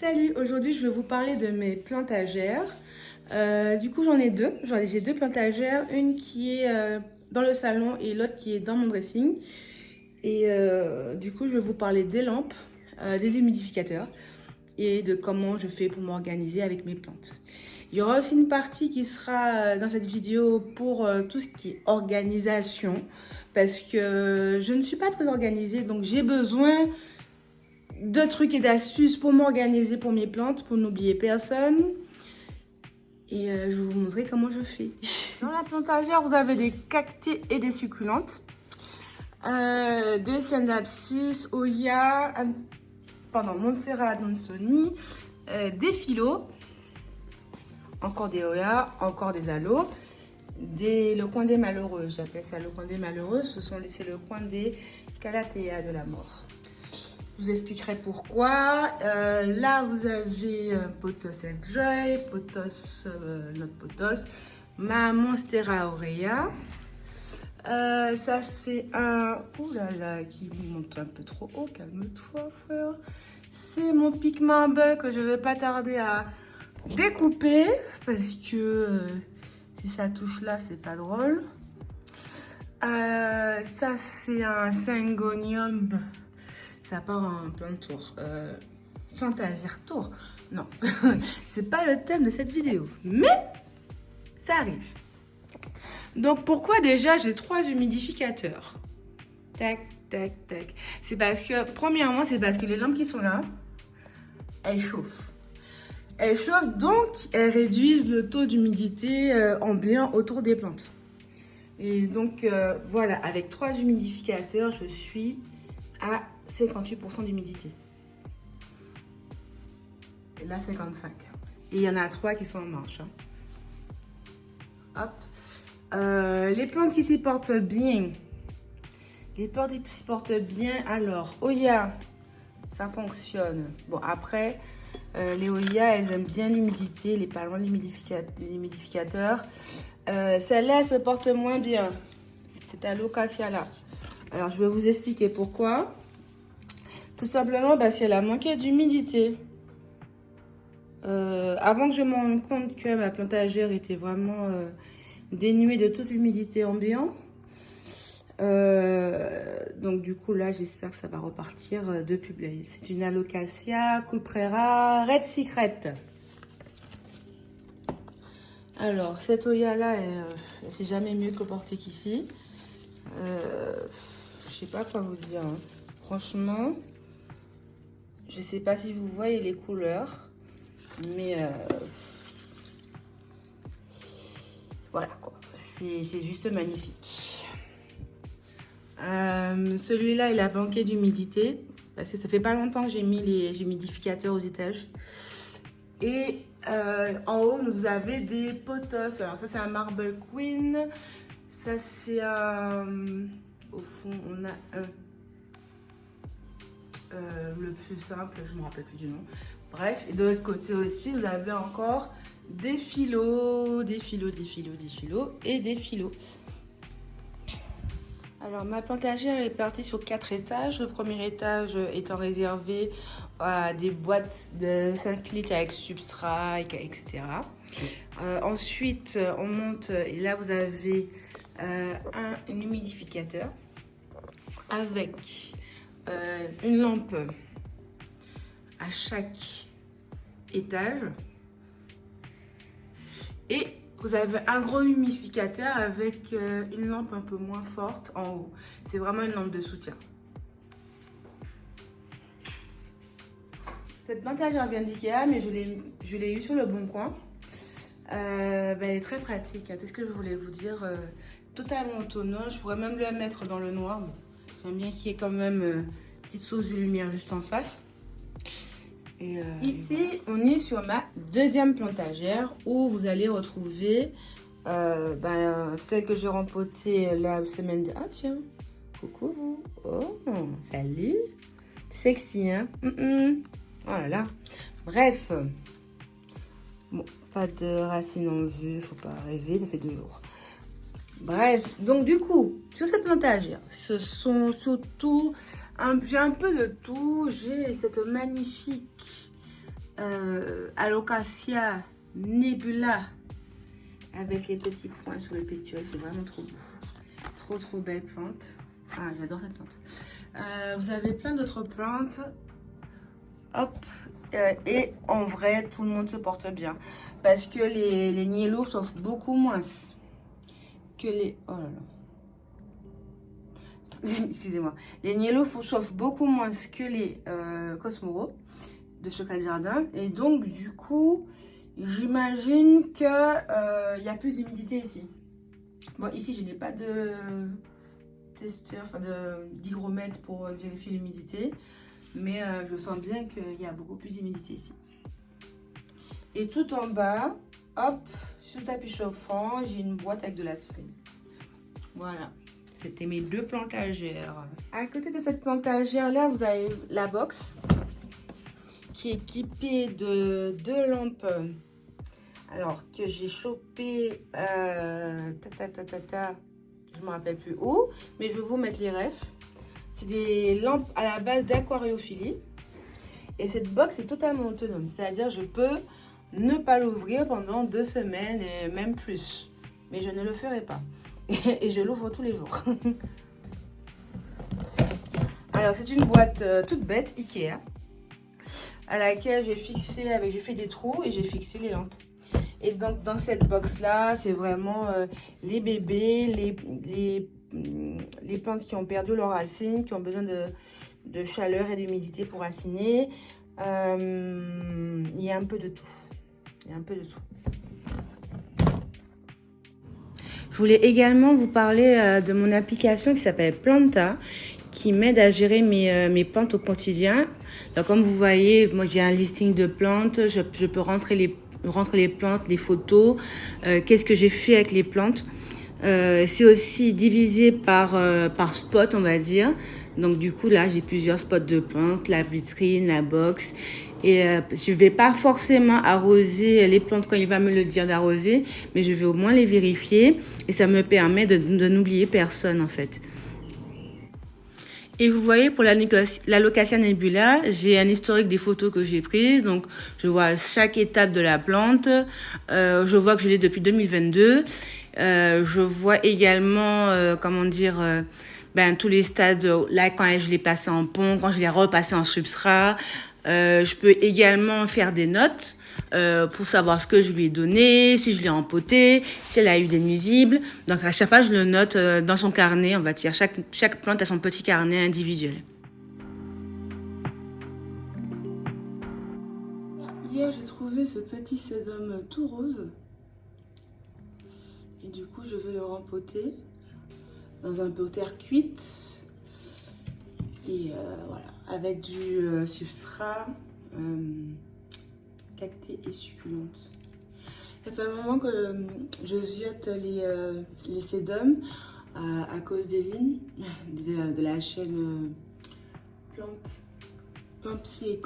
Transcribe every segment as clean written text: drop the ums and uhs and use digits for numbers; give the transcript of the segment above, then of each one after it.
Salut, aujourd'hui je vais vous parler de mes plantagères. Du coup j'en ai deux, j'ai deux plantagères, une qui est dans le salon et l'autre qui est dans mon dressing. Et du coup je vais vous parler des lampes, des humidificateurs et de comment je fais pour m'organiser avec mes plantes. Il y aura aussi une partie qui sera dans cette vidéo pour tout ce qui est organisation parce que je ne suis pas très organisée, donc j'ai besoin de trucs et d'astuces pour m'organiser pour mes plantes, pour n'oublier personne. Et je vais vous montrer comment je fais. Dans la plantagère, vous avez des cactus et des succulentes. Des Scindapsus, Oya, Montserrat Dansoni, des Philo, encore des Oya, encore des Aloes, le coin des malheureux, j'appelle ça le coin des malheureux, c'est le coin des Calathea de la mort. Je vous expliquerai pourquoi. Là, vous avez Pothos Joy, Pothos, notre Pothos, ma Monstera aurea. Ça, c'est un... Ouh là là, qui monte un peu trop haut. Calme-toi, frère. C'est mon pigment bug que je vais pas tarder à découper parce que si ça touche là, c'est pas drôle. Ça, c'est un Syngonium. Ça part en plein de tours. Plantagère tour. Non, c'est pas le thème de cette vidéo. Mais ça arrive. Donc pourquoi déjà j'ai 3 humidificateurs? Tac, tac, tac. C'est parce que, premièrement, c'est parce que les lampes qui sont là, elles chauffent. Elles chauffent, donc elles réduisent le taux d'humidité ambiant autour des plantes. Et donc voilà, avec 3 humidificateurs, je suis à 58% d'humidité. Et là, 55. Et il y en a 3 qui sont en marche. Hein. Hop. Les plantes qui s'y portent bien. Les plantes qui s'y portent bien, alors, Oya, ça fonctionne. Bon, après, les Oya, elles aiment bien l'humidité, les pas loin de l'humidificateur. Celle-là, elle se porte moins bien. C'est Alocasia là. Alors, je vais vous expliquer pourquoi. Tout simplement parce qu'elle a manqué d'humidité. Avant que je me rende compte que ma plantagère était vraiment dénuée de toute humidité ambiante. Donc du coup là, j'espère que ça va repartir de publier. C'est une Alocasia Cuprera Red Secret. Alors, cette Oya là, c'est jamais mieux que porter qu'ici. Je sais pas quoi vous dire. Hein. Franchement... Je sais pas si vous voyez les couleurs, mais voilà quoi, c'est juste magnifique. Celui-là, il a manqué d'humidité parce que ça fait pas longtemps que j'ai mis les humidificateurs aux étages. Et en haut, nous avons des pothos. Alors ça, c'est un Marble Queen. Ça, c'est un... Au fond, on a un... le plus simple, je ne me rappelle plus du nom. Bref, et de l'autre côté aussi, vous avez encore des Philo, des Philo et des Philo. Alors, ma plantagère est partie sur 4 étages. Le premier étage étant réservé à des boîtes de 5 litres avec substrat, etc. Ensuite, on monte et là, vous avez un humidificateur avec... une lampe à chaque étage et vous avez un gros humidificateur avec une lampe un peu moins forte en haut. C'est vraiment une lampe de soutien. Cette plantagère vient d'Ikea, mais je l'ai eu sur le Bon Coin. Elle est très pratique. Hein. Qu'est-ce que je voulais vous dire? Totalement autonome. Je pourrais même le mettre dans le noir. Bon, j'aime bien qu'il y ait quand même petite source de lumière juste en face. Et ici, on est sur ma deuxième plantagère où vous allez retrouver celle que j'ai rempotée la semaine de... Ah tiens, coucou vous. Oh, salut. Sexy, hein? Oh là là. Bref. Bon, pas de racines en vue, faut pas rêver, ça fait 2 jours. Bref, donc du coup, sur cette plantagère, ce sont surtout... J'ai un peu de tout. J'ai cette magnifique Alocasia nebula avec les petits points sur le pétiole. C'est vraiment trop beau. Trop belle plante. Ah, j'adore cette plante. Vous avez plein d'autres plantes. Hop. Et en vrai, tout le monde se porte bien. Parce que les niellos chauffent beaucoup moins que les... Oh là là. Excusez-moi. Les niellos chauffent beaucoup moins que les Cosmoro de Chocolat de Jardin. Et donc, du coup, j'imagine qu'il y a plus d'humidité ici. Bon, ici, je n'ai pas de testeur, enfin d'hygromètre pour vérifier l'humidité. Mais je sens bien qu'il y a beaucoup plus d'humidité ici. Et tout en bas, hop, sur le tapis chauffant, j'ai une boîte avec de la sphène. Voilà, c'était mes 2 plantagères. À côté de cette plantagère-là, vous avez la box qui est équipée de 2 lampes. Alors, que j'ai chopé, je me rappelle plus où, mais je vais vous mettre les refs. C'est des lampes à la base d'aquariophilie. Et cette box est totalement autonome. C'est-à-dire je peux ne pas l'ouvrir pendant 2 semaines et même plus. Mais je ne le ferai pas. Et je l'ouvre tous les jours. Alors c'est une boîte toute bête Ikea. À laquelle j'ai fait des trous et j'ai fixé les lampes. Et donc dans cette box là, c'est vraiment les bébés, les plantes qui ont perdu leurs racines, qui ont besoin de chaleur et d'humidité pour raciner. Il y a un peu de tout. Je voulais également vous parler de mon application qui s'appelle Planta, qui m'aide à gérer mes plantes au quotidien. Alors, comme vous voyez, moi j'ai un listing de plantes, je peux rentrer les plantes, les photos, qu'est-ce que j'ai fait avec les plantes. C'est aussi divisé par spot, on va dire. Donc du coup là j'ai plusieurs spots de plantes, la vitrine, la box. Et je vais pas forcément arroser les plantes quand il va me le dire d'arroser, mais je vais au moins les vérifier et ça me permet de n'oublier personne en fait. Et vous voyez, pour l'Alocasia nebula, j'ai un historique des photos que j'ai prises. Donc, je vois chaque étape de la plante. Je vois que je l'ai depuis 2022. Je vois également, tous les stades. Là, quand je l'ai passé en pont, quand je l'ai repassé en substrat. Je peux également faire des notes pour savoir ce que je lui ai donné, si je l'ai empoté, si elle a eu des nuisibles. Donc à chaque fois, je le note dans son carnet, on va dire. Chaque plante a son petit carnet individuel. Hier, j'ai trouvé ce petit sédum tout rose. Et du coup, je vais le rempoter dans un pot terre cuite. Et voilà, avec du substrat cacté et succulente. Ça fait un moment que je ziote les sédums à cause d'Evelyne, de la chaîne Pumpsy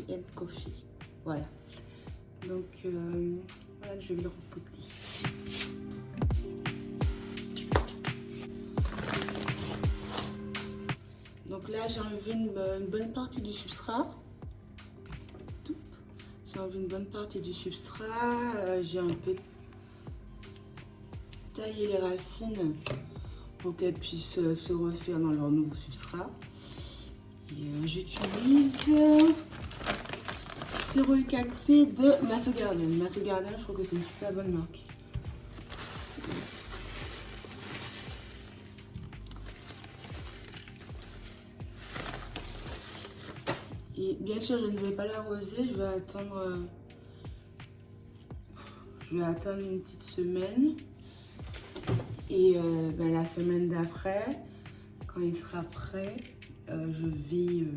and Coffee. Voilà. Donc, voilà, je vais le rempoter. Donc là, j'ai enlevé une bonne partie du substrat. J'ai enlevé une bonne partie du substrat. J'ai un peu taillé les racines pour qu'elles puissent se refaire dans leur nouveau substrat. Et j'utilise stéroïde cacté de Masso Garden. Masso Garden, je trouve que c'est une super bonne marque. Et bien sûr, je ne vais pas l'arroser, je vais attendre une petite semaine. Et la semaine d'après, quand il sera prêt, je vais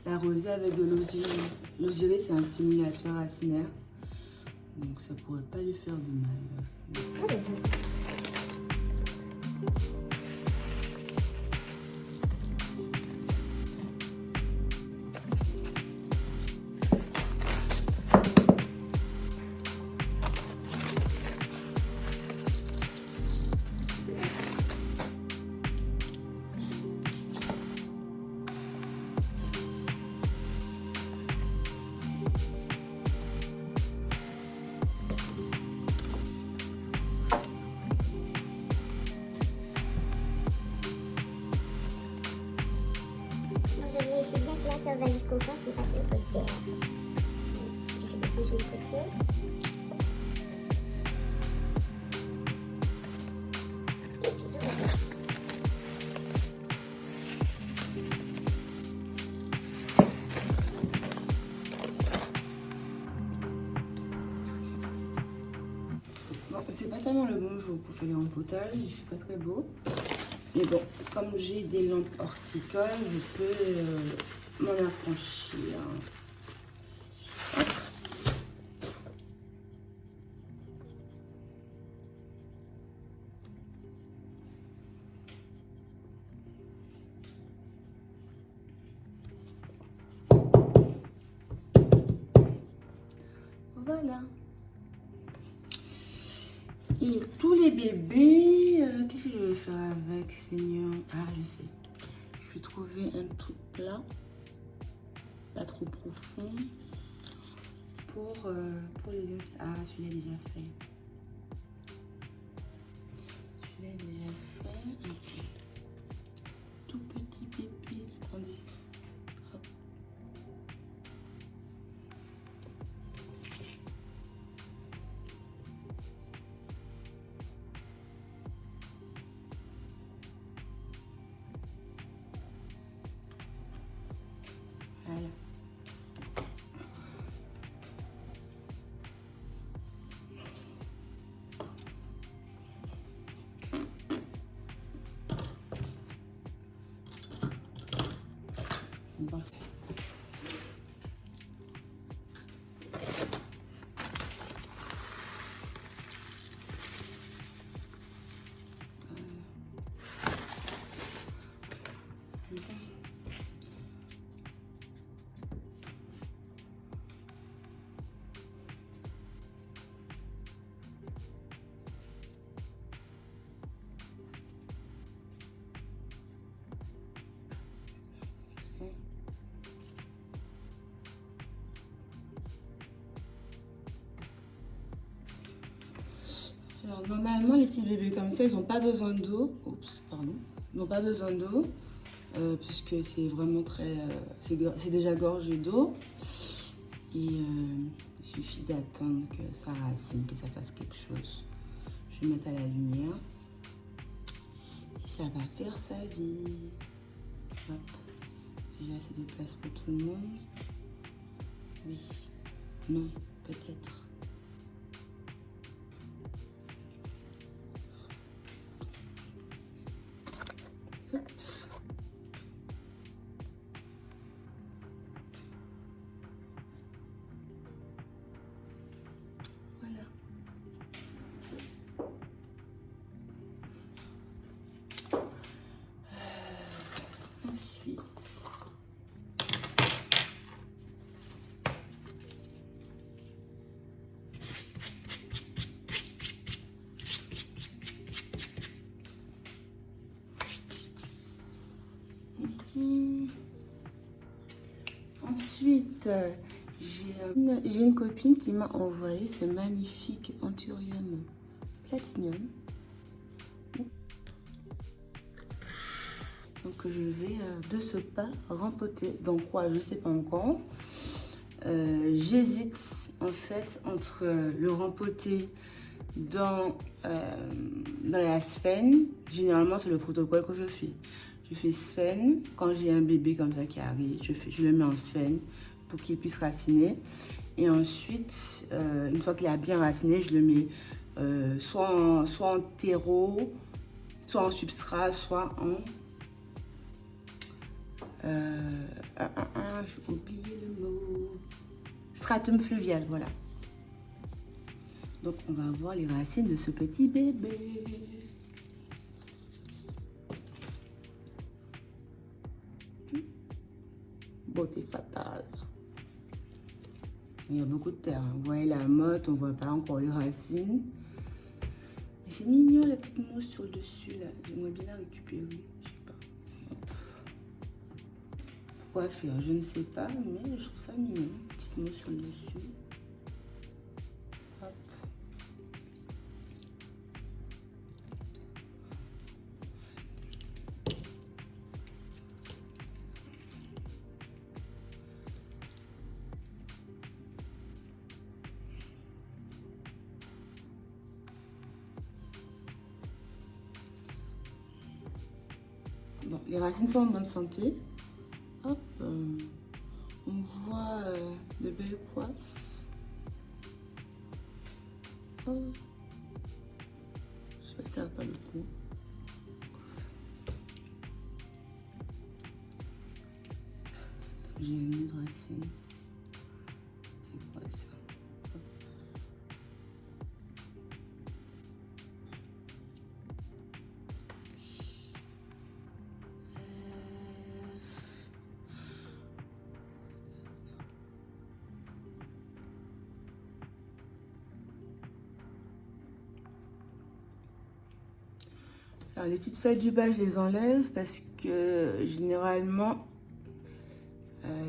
l'arroser avec de l'osier. L'osier, c'est un stimulateur racinaire, donc ça pourrait pas lui faire de mal. jusqu'au fond, tu passes les poches derrière. Tu fais descendre sur le côté. Et tu repasses. Bon, c'est pas tellement le bon jour pour faire le rempotage, il fait pas très beau. Mais bon, comme j'ai des lampes horticoles, je peux m'en affranchir. Hop. Voilà. Et tous les bébés, qu'est-ce que je vais faire avec, Seigneur? Ah, je sais. Je vais trouver un truc plat, pas trop profond, pour les instants. Ah, celui-là est déjà fait. Celui-là est déjà fait. Ok. Tout petit bébé. Attendez. Hop. Voilà. Bon. Alors, normalement, les petits bébés comme ça, ils n'ont pas besoin d'eau. Oups, pardon. Ils n'ont pas besoin d'eau, puisque c'est vraiment très... c'est déjà gorgé d'eau. Et il suffit d'attendre que ça racine, que ça fasse quelque chose. Je vais mettre à la lumière. Et ça va faire sa vie. Hop. J'ai assez de place pour tout le monde. Oui. Non, peut-être. Voilà. Ensuite. Ensuite, j'ai une copine qui m'a envoyé ce magnifique Anthurium Platinum. Donc je vais de ce pas rempoter. Dans quoi, je ne sais pas encore. J'hésite en fait entre le rempoter dans la sphène. Généralement c'est le protocole que je fais. Je fais sphène quand j'ai un bébé comme ça qui arrive. Je le mets en sphène pour qu'il puisse raciner. Et ensuite, une fois qu'il a bien raciné, je le mets soit en terreau, soit en substrat, soit en... j'ai oublié le mot. Stratum fluvial, voilà. Donc on va voir les racines de ce petit bébé. Beauté fatale. Il y a beaucoup de terre. Vous voyez la motte, on voit pas encore les racines. Et c'est mignon la petite mousse sur le dessus là. J'aimerais bien la récupérer. Je sais pas. Pourquoi faire? Je ne sais pas, mais je trouve ça mignon. Petite mousse sur le dessus. Hop. Bon, les racines sont en bonne santé. Hop, on voit de belles coiffes. Oh. Je sais pas si ça va pas le coup. J'ai une autre racine. C'est quoi ça? Alors, les petites feuilles du bas, je les enlève parce que généralement,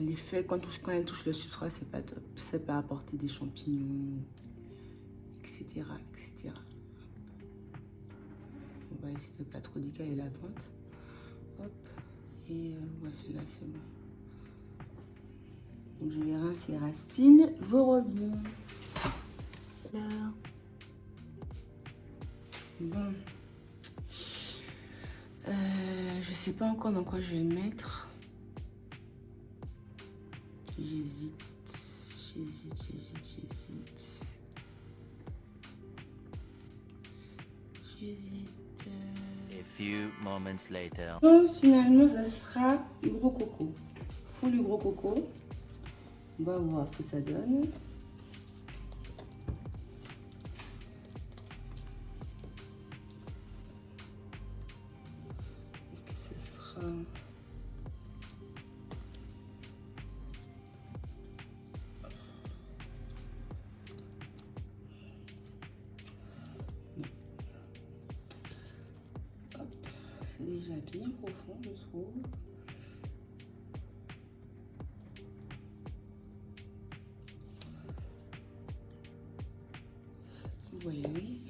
les feuilles, quand elles touchent le substrat, c'est pas top. Ça peut apporter des champignons, etc., etc. On va essayer de pas trop décaler la pente. Hop, et ouais, celui-là, c'est bon. Donc, je vais rincer les racines. Je reviens. Là. Bon. Je sais pas encore dans quoi je vais le mettre. J'hésite. A few moments later. Bon, finalement, ça sera du gros coco. Full du gros coco. On va voir ce que ça donne. Est-ce que ce sera... C'est déjà bien profond, je trouve. Vous voyez, oui.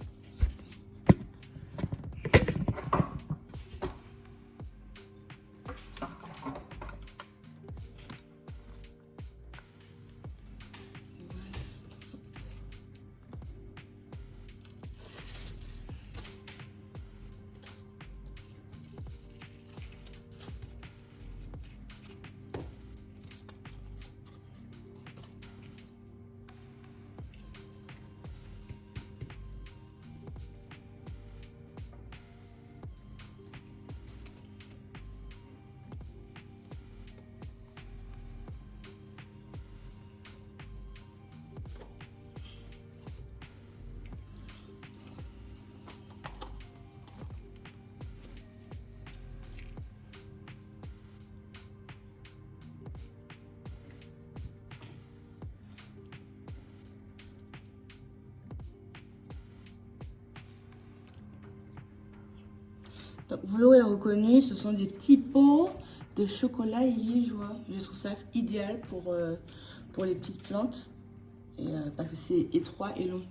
Donc, vous l'aurez reconnu, ce sont des petits pots de chocolat liégeois. Je trouve ça idéal pour les petites plantes et, parce que c'est étroit et long.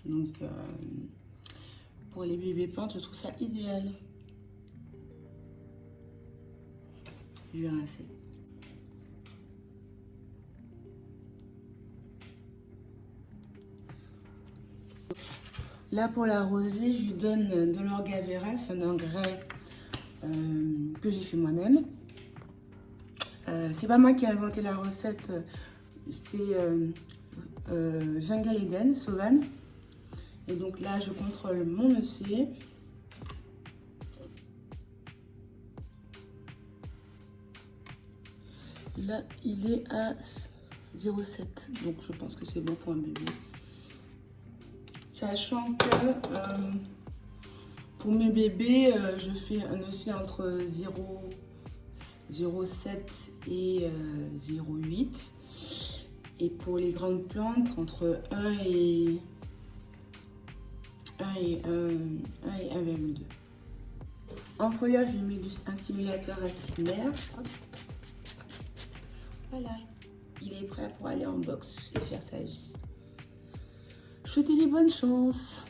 Donc, pour les bébés plantes, je trouve ça idéal. Je vais rincer. Là, pour l'arroser, je lui donne de l'orga-vera, c'est un engrais que j'ai fait moi-même. C'est pas moi qui ai inventé la recette, c'est Jungle Eden, Sauvan. Et donc là, je contrôle mon EC. Là, il est à 0,7, donc je pense que c'est bon pour un bébé. Sachant que pour mes bébés, je fais un EC entre 0,7 et 0,8. Et pour les grandes plantes, entre 1 et 1,2. En feuillage, je mets un stimulateur racinaire. Voilà, il est prêt pour aller en boxe et faire sa vie. Je souhaite des bonnes chances.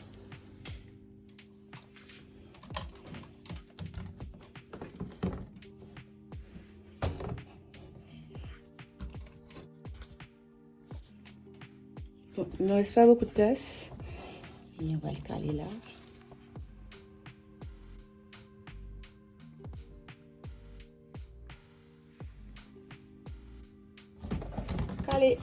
Bon, il ne reste pas beaucoup de place. Et on va le caler là. Allez,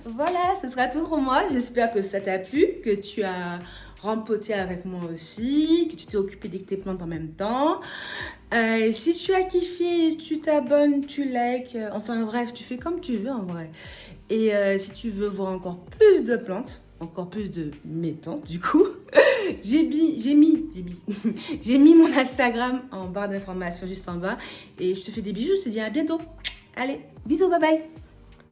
voilà, ce sera tout pour moi. J'espère que ça t'a plu, que tu as rempoté avec moi aussi, que tu t'es occupé de tes plantes en même temps. Si tu as kiffé, tu t'abonnes, tu likes, enfin bref, tu fais comme tu veux en vrai. Et si tu veux voir encore plus de plantes, encore plus de mes plantes du coup, j'ai mis mon Instagram en barre d'informations juste en bas. Et je te fais des bisous, je te dis à bientôt. Allez, bisous, bye bye.